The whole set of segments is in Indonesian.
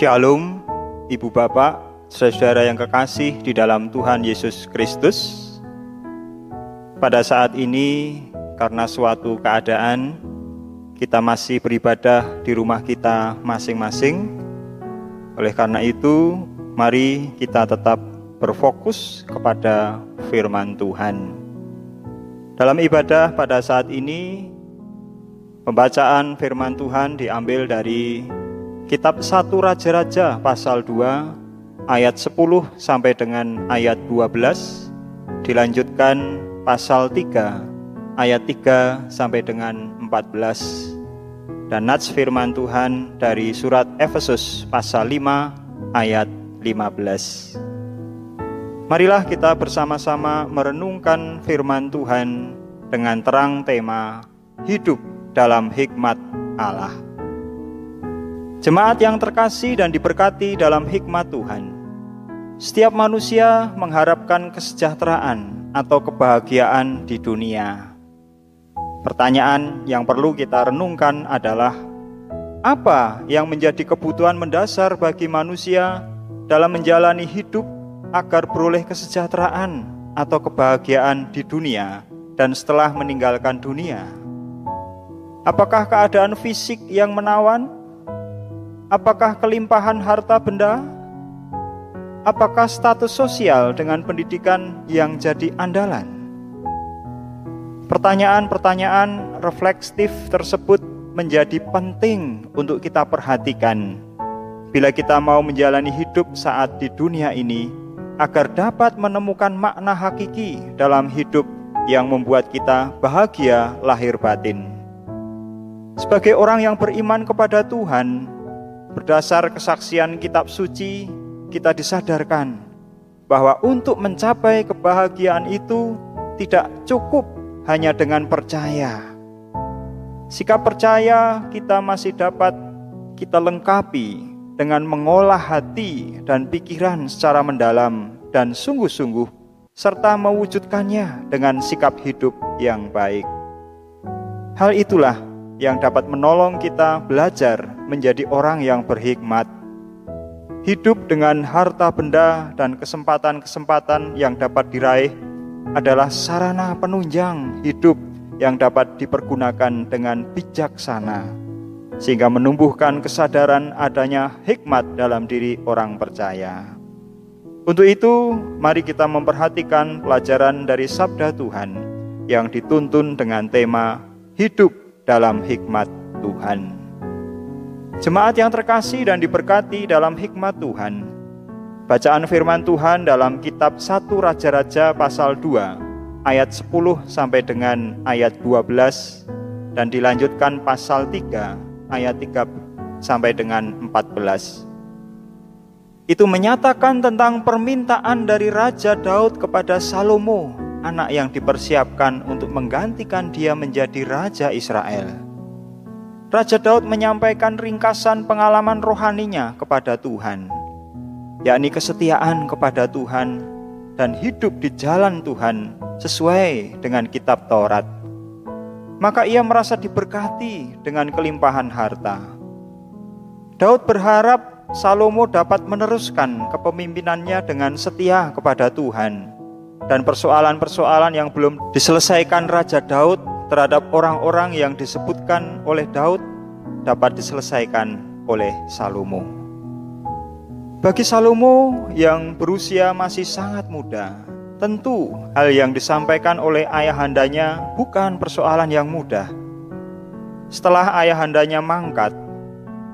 Shalom, Ibu Bapak, saudara yang kekasih di dalam Tuhan Yesus Kristus. Pada saat ini, karena suatu keadaan, kita masih beribadah di rumah kita masing-masing. Oleh karena itu, mari kita tetap berfokus kepada firman Tuhan. Dalam ibadah pada saat ini, pembacaan firman Tuhan diambil dari Kitab 1 Raja-Raja pasal 2 ayat 10 sampai dengan ayat 12, dilanjutkan pasal 3 ayat 3 sampai dengan 14, dan nats firman Tuhan dari surat Efesus pasal 5 ayat 15. Marilah kita bersama-sama merenungkan firman Tuhan dengan terang tema hidup dalam hikmat Allah. Jemaat yang terkasih dan diberkati dalam hikmat Tuhan, setiap manusia mengharapkan kesejahteraan atau kebahagiaan di dunia. Pertanyaan yang perlu kita renungkan adalah, apa yang menjadi kebutuhan mendasar bagi manusia dalam menjalani hidup agar beroleh kesejahteraan atau kebahagiaan di dunia dan setelah meninggalkan dunia? Apakah keadaan fisik yang menawan? Apakah kelimpahan harta benda? Apakah status sosial dengan pendidikan yang jadi andalan? Pertanyaan-pertanyaan refleksif tersebut menjadi penting untuk kita perhatikan bila kita mau menjalani hidup saat di dunia ini, agar dapat menemukan makna hakiki dalam hidup yang membuat kita bahagia lahir batin. Sebagai orang yang beriman kepada Tuhan, berdasar kesaksian kitab suci, kita disadarkan bahwa untuk mencapai kebahagiaan itu tidak cukup hanya dengan percaya. Sikap percaya kita masih dapat kita lengkapi dengan mengolah hati dan pikiran secara mendalam dan sungguh-sungguh, serta mewujudkannya dengan sikap hidup yang baik. Hal itulah yang dapat menolong kita belajar menjadi orang yang berhikmat. Hidup dengan harta benda dan kesempatan-kesempatan yang dapat diraih adalah sarana penunjang hidup yang dapat dipergunakan dengan bijaksana, sehingga menumbuhkan kesadaran adanya hikmat dalam diri orang percaya. Untuk itu, mari kita memperhatikan pelajaran dari sabda Tuhan yang dituntun dengan tema hidup dalam hikmat Tuhan. Jemaat yang terkasih dan diberkati dalam hikmat Tuhan, bacaan firman Tuhan dalam kitab 1 Raja-Raja pasal 2 ayat 10 sampai dengan ayat 12, dan dilanjutkan pasal 3 ayat 3 sampai dengan 14. Itu menyatakan tentang permintaan dari Raja Daud kepada Salomo, anak yang dipersiapkan untuk menggantikan dia menjadi Raja Israel. Raja Daud menyampaikan ringkasan pengalaman rohaninya kepada Tuhan, yakni kesetiaan kepada Tuhan dan hidup di jalan Tuhan sesuai dengan kitab Taurat. Maka ia merasa diberkati dengan kelimpahan harta. Daud berharap Salomo dapat meneruskan kepemimpinannya dengan setia kepada Tuhan, dan persoalan-persoalan yang belum diselesaikan Raja Daud terhadap orang-orang yang disebutkan oleh Daud dapat diselesaikan oleh Salomo. Bagi Salomo yang berusia masih sangat muda, tentu hal yang disampaikan oleh ayahandanya bukan persoalan yang mudah. Setelah ayahandanya mangkat,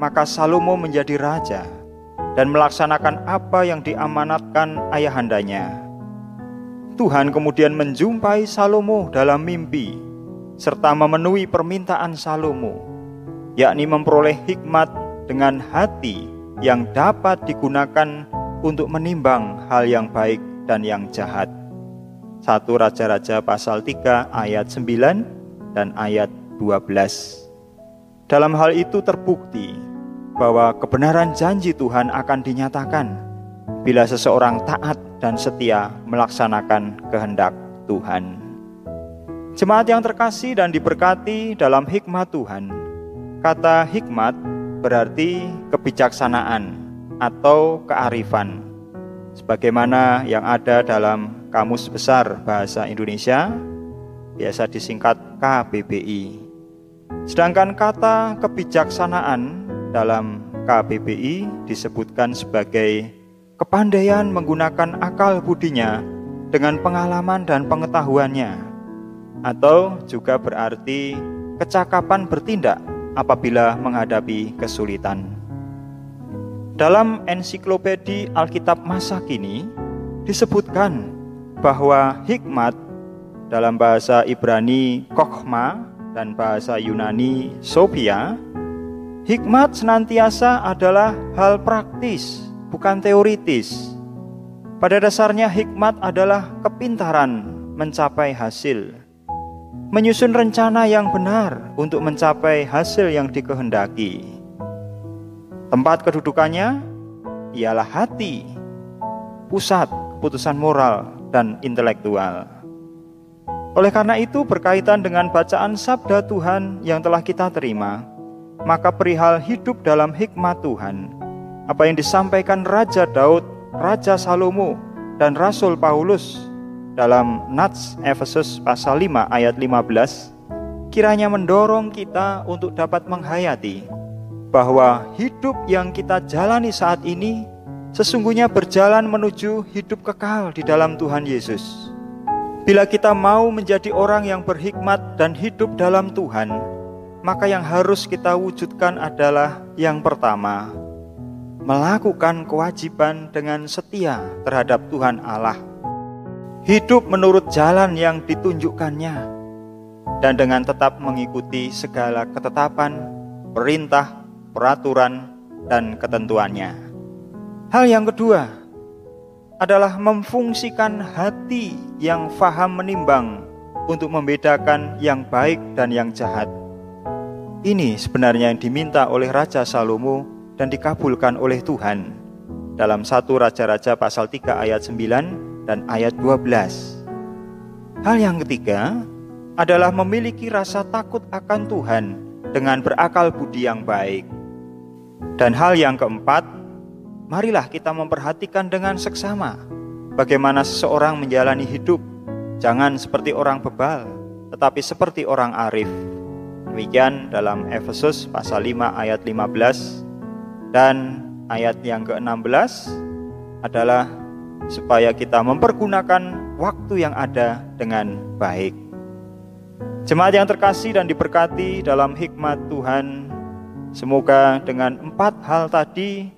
maka Salomo menjadi raja dan melaksanakan apa yang diamanatkan ayahandanya. Tuhan kemudian menjumpai Salomo dalam mimpi, serta memenuhi permintaan Salomo, yakni memperoleh hikmat dengan hati yang dapat digunakan untuk menimbang hal yang baik dan yang jahat. 1 Raja-Raja pasal 3 ayat 9 dan ayat 12. Dalam hal itu terbukti bahwa kebenaran janji Tuhan akan dinyatakan bila seseorang taat dan setia melaksanakan kehendak Tuhan. Jemaat yang terkasih dan diberkati dalam hikmat Tuhan, kata hikmat berarti kebijaksanaan atau kearifan, sebagaimana yang ada dalam Kamus Besar Bahasa Indonesia, biasa disingkat KBBI. Sedangkan kata kebijaksanaan dalam KBBI disebutkan sebagai kepandaian menggunakan akal budinya dengan pengalaman dan pengetahuannya, atau juga berarti kecakapan bertindak apabila menghadapi kesulitan. Dalam ensiklopedia Alkitab masa kini disebutkan bahwa hikmat dalam bahasa Ibrani kokhma dan bahasa Yunani sophia, hikmat senantiasa adalah hal praktis, bukan teoritis. Pada dasarnya hikmat adalah kepintaran mencapai hasil, menyusun rencana yang benar untuk mencapai hasil yang dikehendaki. Tempat kedudukannya ialah hati, pusat keputusan moral dan intelektual. Oleh karena itu, berkaitan dengan bacaan sabda Tuhan yang telah kita terima, maka perihal hidup dalam hikmat Tuhan, apa yang disampaikan Raja Daud, Raja Salomo, dan Rasul Paulus dalam Nats Efesus pasal 5 ayat 15, kiranya mendorong kita untuk dapat menghayati bahwa hidup yang kita jalani saat ini sesungguhnya berjalan menuju hidup kekal di dalam Tuhan Yesus. Bila kita mau menjadi orang yang berhikmat dan hidup dalam Tuhan, maka yang harus kita wujudkan adalah yang pertama, melakukan kewajiban dengan setia terhadap Tuhan Allah, hidup menurut jalan yang ditunjukkannya, dan dengan tetap mengikuti segala ketetapan, perintah, peraturan, dan ketentuannya. Hal yang kedua adalah memfungsikan hati yang faham menimbang untuk membedakan yang baik dan yang jahat. Ini sebenarnya yang diminta oleh Raja Salomo dan dikabulkan oleh Tuhan dalam 1 Raja-Raja pasal 3 ayat 9 dan ayat 12. Hal yang ketiga adalah memiliki rasa takut akan Tuhan dengan berakal budi yang baik. Dan hal yang keempat, marilah kita memperhatikan dengan seksama bagaimana seseorang menjalani hidup, jangan seperti orang bebal, tetapi seperti orang arif. Demikian dalam Efesus pasal 5 ayat 15, dan ayat yang ke-16 adalah supaya kita mempergunakan waktu yang ada dengan baik. Jemaat yang terkasih dan diberkati dalam hikmat Tuhan, semoga dengan 4 hal tadi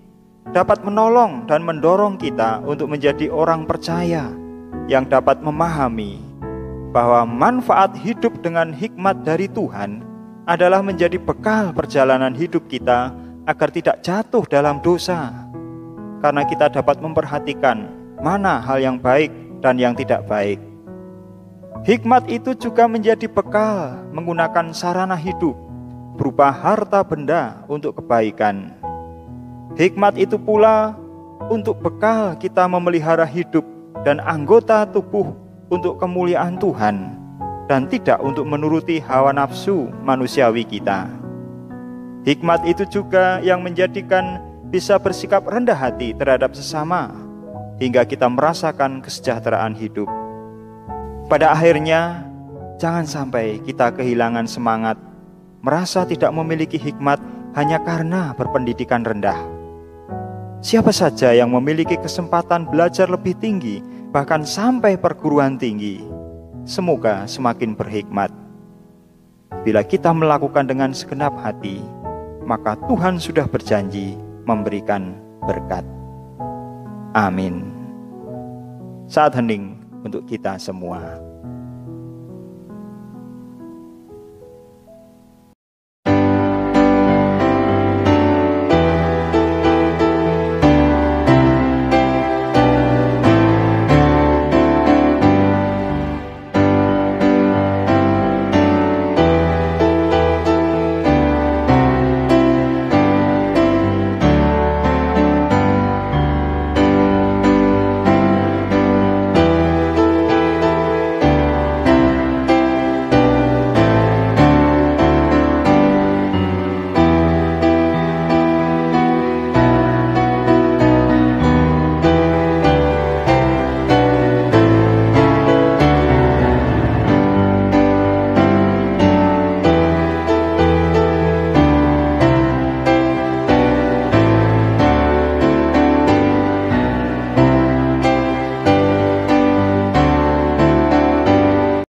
dapat menolong dan mendorong kita untuk menjadi orang percaya yang dapat memahami bahwa manfaat hidup dengan hikmat dari Tuhan adalah menjadi bekal perjalanan hidup kita agar tidak jatuh dalam dosa, karena kita dapat memperhatikan mana hal yang baik dan yang tidak baik. Hikmat itu juga menjadi bekal menggunakan sarana hidup berupa harta benda untuk kebaikan. Hikmat itu pula untuk bekal kita memelihara hidup dan anggota tubuh untuk kemuliaan Tuhan, dan tidak untuk menuruti hawa nafsu manusiawi kita. Hikmat itu juga yang menjadikan bisa bersikap rendah hati terhadap sesama, hingga kita merasakan kesejahteraan hidup. Pada akhirnya, jangan sampai kita kehilangan semangat, merasa tidak memiliki hikmat hanya karena berpendidikan rendah. Siapa saja yang memiliki kesempatan belajar lebih tinggi, bahkan sampai perguruan tinggi, semoga semakin berhikmat. Bila kita melakukan dengan segenap hati, maka Tuhan sudah berjanji memberikan berkat. Amin. Saat hening untuk kita semua.